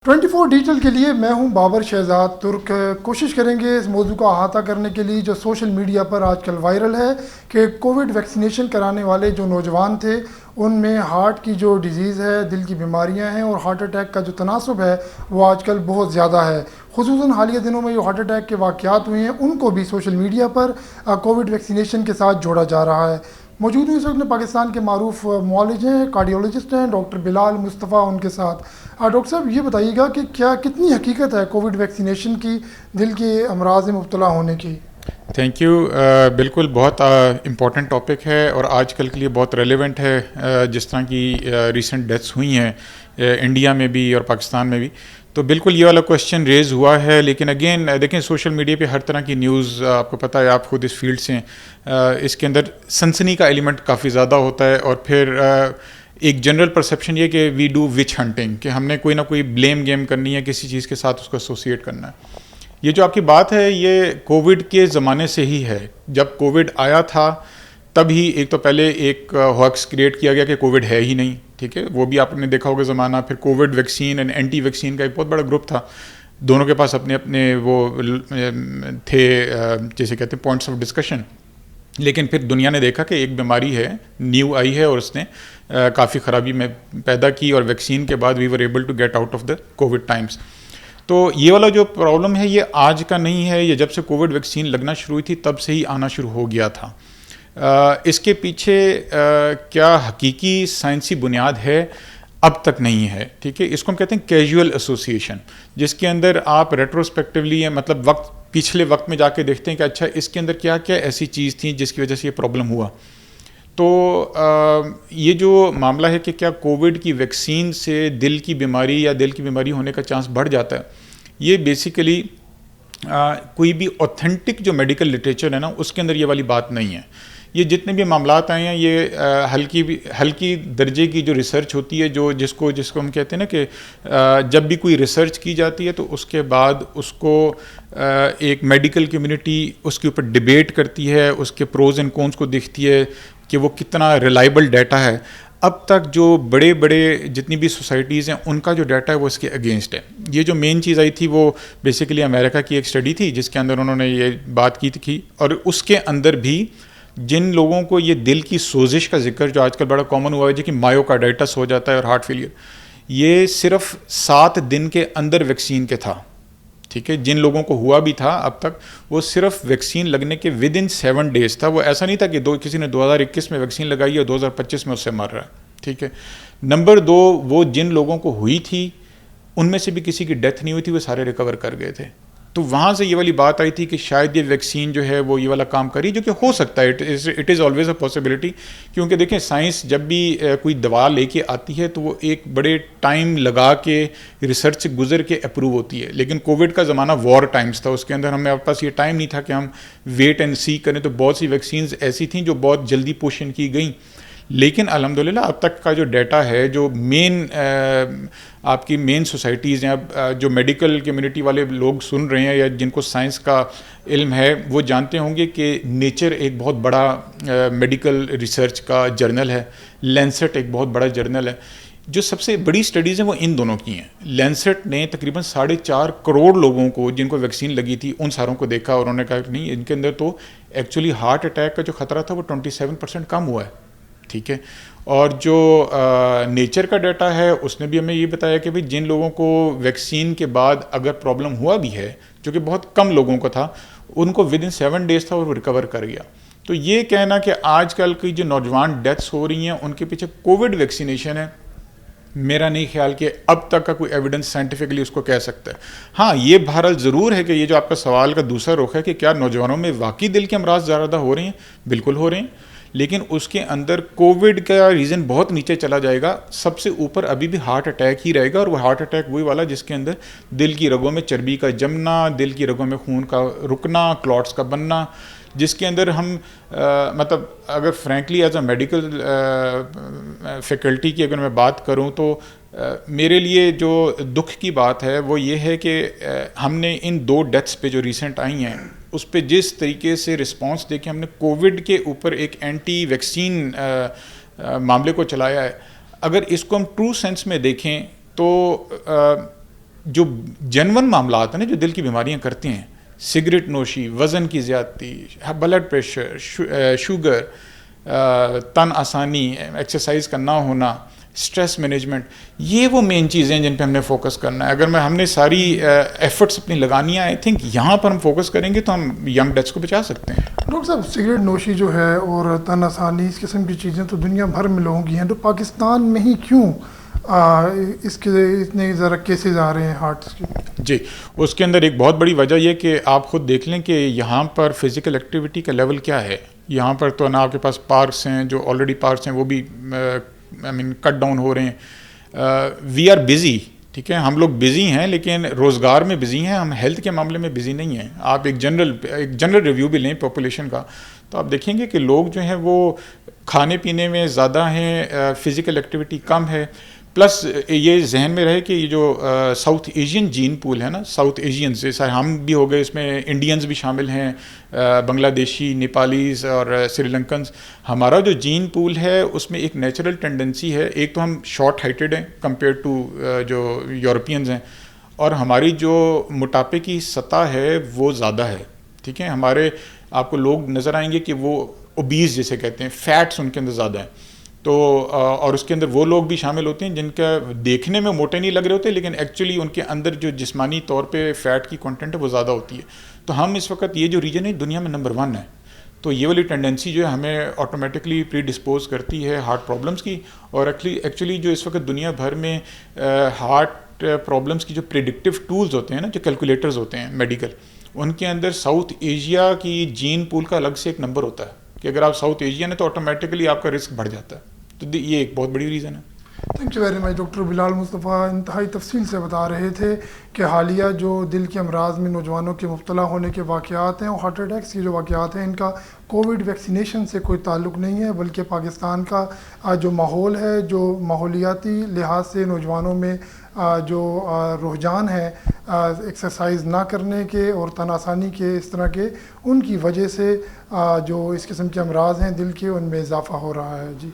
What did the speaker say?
24 digital کے لیے میں ہوں بابر شہزاد ترک. کوشش کریں گے اس موضوع کا احاطہ کرنے کے لیے جو سوشل میڈیا پر آج کل وائرل ہے کہ کووڈ ویکسینیشن کرانے والے جو نوجوان تھے ان میں ہارٹ کی جو ڈیزیز ہے، دل کی بیماریاں ہیں اور ہارٹ اٹیک کا جو تناسب ہے وہ آج کل بہت زیادہ ہے. خصوصاً حالیہ دنوں میں جو ہارٹ اٹیک کے واقعات ہوئے ہیں ان کو بھی سوشل میڈیا پر کووڈ ویکسینیشن کے ساتھ جوڑا جا رہا ہے. موجود ہوں اس وقت پاکستان کے معروف معالج ہیں، کارڈیولوجسٹ ہیں، ڈاکٹر بلال مصطفیٰ ان کے ساتھ. ڈاکٹر صاحب یہ بتائیے گا کہ کتنی حقیقت ہے کووڈ ویکسینیشن کی دل کے امراض میں مبتلا ہونے کی؟ Thank you. بالکل بہت امپورٹنٹ ٹاپک ہے اور آج کل کے لیے بہت ریلیونٹ ہے. جس طرح کی ریسنٹ ڈیتھس ہوئی ہیں انڈیا میں بھی اور پاکستان میں بھی، تو بالکل یہ والا کوشچن ریز ہوا ہے. لیکن اگین دیکھیں سوشل میڈیا پہ ہر طرح کی نیوز، آپ کو پتہ ہے، آپ خود اس فیلڈ سے ہیں، اس کے اندر سنسنی کا ایلیمنٹ کافی زیادہ ہوتا ہے. اور پھر ایک جنرل پرسیپشن یہ کہ وی ڈو وچ ہنٹنگ، کہ ہم نے کوئی نہ کوئی بلیم گیم کرنی ہے، کسی چیز کے ساتھ اس کو ایسوسیٹ کرنا ہے. یہ جو آپ کی بات ہے یہ کووڈ کے زمانے سے ہی ہے. جب کووڈ آیا تھا تب ہی ایک تو پہلے ایک ہاکس کریٹ کیا گیا کہ کووڈ ہے ہی نہیں، ٹھیک ہے، وہ بھی آپ نے دیکھا ہوگا زمانہ. پھر covid vaccine and anti vaccine کا ایک بہت بڑا گروپ تھا، دونوں کے پاس اپنے اپنے وہ تھے جیسے کہتے ہیں پوائنٹس آف ڈسکشن. لیکن پھر دنیا نے دیکھا کہ ایک بیماری ہے، نیو آئی ہے، اور اس نے کافی خرابی میں پیدا کی، اور ویکسین کے بعد we were able to get out of the covid times. تو یہ والا جو پرابلم ہے یہ آج کا نہیں ہے، یہ جب سے کووڈ ویکسین لگنا شروع ہوئی تھی تب سے ہی آنا شروع ہو گیا تھا. اس کے پیچھے کیا حقیقی سائنسی بنیاد ہے اب تک نہیں ہے، ٹھیک ہے. اس کو ہم کہتے ہیں کیجول ایسوسیشن، جس کے اندر آپ ریٹروسپیکٹیولی مطلب پچھلے وقت میں جا کے دیکھتے ہیں کہ اچھا اس کے اندر کیا کیا ایسی چیز تھی جس کی وجہ سے یہ پرابلم ہوا. تو یہ جو معاملہ ہے کہ کیا کووڈ کی ویکسین سے دل کی بیماری یا دل کی بیماری ہونے کا چانس بڑھ جاتا ہے، یہ بیسیکلی کوئی بھی اوتھینٹک جو میڈیکل لٹریچر ہے نا اس کے اندر یہ والی بات نہیں ہے. یہ جتنے بھی معاملات آئے ہیں یہ ہلکی درجے کی جو ریسرچ ہوتی ہے، جس کو ہم کہتے ہیں نا کہ جب بھی کوئی ریسرچ کی جاتی ہے تو اس کے بعد اس کو ایک میڈیکل کمیونٹی اس کے اوپر ڈیبیٹ کرتی ہے، اس کے پروز اینڈ کونس کو دیکھتی ہے کہ وہ کتنا ریلائبل ڈیٹا ہے. اب تک جو بڑے جتنی بھی سوسائٹیز ہیں ان کا جو ڈیٹا ہے وہ اس کے اگینسٹ ہے. یہ جو مین چیز آئی تھی وہ بیسیکلی امریکہ کی ایک اسٹڈی تھی جس کے اندر انہوں نے یہ بات کی تھی، اور اس کے اندر بھی جن لوگوں کو یہ دل کی سوزش کا ذکر جو آج کل بڑا کامن ہوا ہے جی کہ مایوکارڈائٹس ہو جاتا ہے اور ہارٹ فیلئر، یہ صرف 7 دن کے اندر ویکسین کے تھا، ٹھیک ہے. جن لوگوں کو ہوا بھی تھا اب تک وہ صرف ویکسین لگنے کے ود ان 7 days تھا. وہ ایسا نہیں تھا کہ کسی نے 2021 میں ویکسین لگائی اور 2025 میں اس سے مر رہا ہے، ٹھیک ہے. نمبر 2، وہ جن لوگوں کو ہوئی تھی ان میں سے بھی کسی کی ڈیتھ نہیں ہوئی تھی، وہ سارے ریکور کر گئے تھے. تو وہاں سے یہ والی بات آئی تھی کہ شاید یہ ویکسین جو ہے وہ یہ والا کام کری، جو کہ ہو سکتا ہے، it is always a possibility. کیونکہ دیکھیں سائنس جب بھی کوئی دوا لے کے آتی ہے تو وہ ایک بڑے ٹائم لگا کے ریسرچ سے گزر کے اپروو ہوتی ہے. لیکن کووڈ کا زمانہ وار ٹائمز تھا، اس کے اندر ہمیں پاس یہ ٹائم نہیں تھا کہ ہم ویٹ اینڈ سی کریں. تو بہت سی ویکسینز ایسی تھیں جو بہت جلدی پوشن کی گئیں. لیکن الحمدللہ اب تک کا جو ڈیٹا ہے، جو آپ کی مین سوسائٹیز ہیں، جو میڈیکل کمیونٹی والے لوگ سن رہے ہیں یا جن کو سائنس کا علم ہے وہ جانتے ہوں گے کہ نیچر ایک بہت بڑا میڈیکل ریسرچ کا جرنل ہے، لینسٹ ایک بہت بڑا جرنل ہے. جو سب سے بڑی سٹڈیز ہیں وہ ان دونوں کی ہیں. لینسٹ نے تقریباً 4.5 کروڑ لوگوں کو جن کو ویکسین لگی تھی ان ساروں کو دیکھا، اور انہوں نے کہا کہ نہیں، ان کے اندر تو ایکچولی ہارٹ اٹیک کا جو خطرہ تھا وہ 27% کم ہوا ہے، ٹھیک ہے. اور جو نیچر کا ڈیٹا ہے اس نے بھی ہمیں یہ بتایا کہ بھئی جن لوگوں کو ویکسین کے بعد اگر پرابلم ہوا بھی ہے، جو کہ بہت کم لوگوں کو تھا، ان کو ود ان 7 days تھا اور وہ ریکور کر گیا. تو یہ کہنا کہ آج کل کی جو نوجوان ڈیتھس ہو رہی ہیں ان کے پیچھے کووڈ ویکسینیشن ہے، میرا نہیں خیال کہ اب تک کا کوئی ایویڈنس سائنٹیفکلی اس کو کہہ سکتا ہے. ہاں یہ بہرحال ضرور ہے کہ یہ جو آپ کا سوال کا دوسرا رخ ہے کہ کیا نوجوانوں میں واقعی دل کے امراض زیادہ ہو رہے ہیں، بالکل ہو رہے ہیں. لیکن اس کے اندر کووڈ کا ریزن بہت نیچے چلا جائے گا، سب سے اوپر ابھی بھی ہارٹ اٹیک ہی رہے گا. اور وہ ہارٹ اٹیک وہی والا جس کے اندر دل کی رگوں میں چربی کا جمنا، دل کی رگوں میں خون کا رکنا، کلاٹس کا بننا، جس کے اندر ہم مطلب اگر frankly as a medical faculty کی اگر میں بات کروں تو میرے لیے جو دکھ کی بات ہے وہ یہ ہے کہ ہم نے ان 2 ڈیتھس پہ جو ریسنٹ آئی ہیں اس پہ جس طریقے سے رسپانس دے کے ہم نے کووڈ کے اوپر ایک اینٹی ویکسین معاملے کو چلایا ہے، اگر اس کو ہم ٹرو سینس میں دیکھیں تو جو جنون معاملات ہیں نا جو دل کی بیماریاں کرتی ہیں، سگریٹ نوشی، وزن کی زیادتی، بلڈ پریشر، شوگر، تن آسانی، ایکسرسائز کا نہ ہونا، اسٹریس مینجمنٹ، یہ وہ مین چیزیں ہیں جن پہ ہم نے فوکس کرنا ہے. اگر ہم نے ساری ایفرٹس اپنی لگانی ہے، آئی تھنک یہاں پر ہم فوکس کریں گے تو ہم ینگ ڈیتھس کو بچا سکتے ہیں. ڈاکٹر صاحب، سگریٹ نوشی جو ہے اور تن آسانی، اس قسم کی چیزیں تو دنیا بھر میں لوگوں کی ہیں، تو پاکستان میں ہی کیوں اس کے اتنے ذرا کیسز آ رہے ہیں ہارٹس کے؟ جی، اس کے اندر ایک بہت بڑی وجہ یہ کہ آپ خود دیکھ لیں کہ یہاں پر فزیکل ایکٹیویٹی کا لیول کیا ہے. یہاں پر تو نا آپ کے پاس پارکس ہیں، جو آلریڈی پارکس ہیں وہ بھی کٹ ڈاؤن ہو رہے ہیں. وی آر بزی، ٹھیک ہے، ہم لوگ بزی ہیں لیکن روزگار میں بزی ہیں، ہم ہیلتھ کے معاملے میں بزی نہیں ہیں. آپ ایک جنرل ریویو بھی لیں پاپولیشن کا تو آپ دیکھیں گے کہ لوگ جو ہیں وہ کھانے پینے میں زیادہ ہیں، فزیکل ایکٹیویٹی کم ہے. پلس یہ ذہن میں رہے کہ یہ جو ساؤتھ ایشین جین پول ہے نا، ساؤتھ ایشینز جیسا ہم بھی ہو گئے، اس میں انڈینز بھی شامل ہیں، بنگلہ دیشی، نیپالیز اور سری لنکنز. ہمارا جو جین پول ہے اس میں ایک نیچرل ٹینڈنسی ہے، ایک تو ہم شارٹ ہائٹڈ ہیں کمپیئر ٹو جو یورپینز ہیں، اور ہماری جو موٹاپے کی سطح ہے وہ زیادہ ہے. ٹھیک ہے، ہمارے آپ کو لوگ نظر آئیں گے کہ وہ اوبیز جیسے کہتے ہیں، فیٹس ان کے اندر زیادہ ہیں. تو اور اس کے اندر وہ لوگ بھی شامل ہوتے ہیں جن کا دیکھنے میں موٹے نہیں لگ رہے ہوتے لیکن ایکچولی ان کے اندر جو جسمانی طور پہ فیٹ کی کنٹینٹ ہے وہ زیادہ ہوتی ہے. تو ہم اس وقت یہ جو ریجن ہے دنیا میں نمبر 1 ہے. تو یہ والی ٹینڈنسی جو ہے ہمیں آٹومیٹکلی پری ڈسپوز کرتی ہے ہارٹ پرابلمس کی. اور ایکچولی جو اس وقت دنیا بھر میں ہارٹ پرابلمس کی جو پریڈکٹیو ٹولز ہوتے ہیں نا، جو کیلکولیٹرز ہوتے ہیں میڈیکل، ان کے اندر ساؤتھ ایشیا کی جین پول کا الگ سے ایک نمبر ہوتا ہے کہ اگر آپ ساؤتھ ایشین ہیں تو آٹومیٹکلی آپ کا رسک بڑھ جاتا ہے. تو یہ ایک بہت بڑی ریزن ہے. Thank you very much. Doctor Bilal Mustafa انتہائی تفصیل سے بتا رہے تھے کہ حالیہ جو دل کے امراض میں نوجوانوں کے مبتلا ہونے کے واقعات ہیں اور ہارٹ اٹیکس کے جو واقعات ہیں، ان کا کووڈ ویکسینیشن سے کوئی تعلق نہیں ہے، بلکہ پاکستان کا جو ماحول ہے، جو ماحولیاتی لحاظ سے نوجوانوں میں جو رجحان ہے ایکسرسائز نہ کرنے کے اور تن آسانی کے، اس طرح کے، ان کی وجہ سے جو اس قسم کے امراض ہیں دل کے، ان میں اضافہ ہو رہا ہے. جی.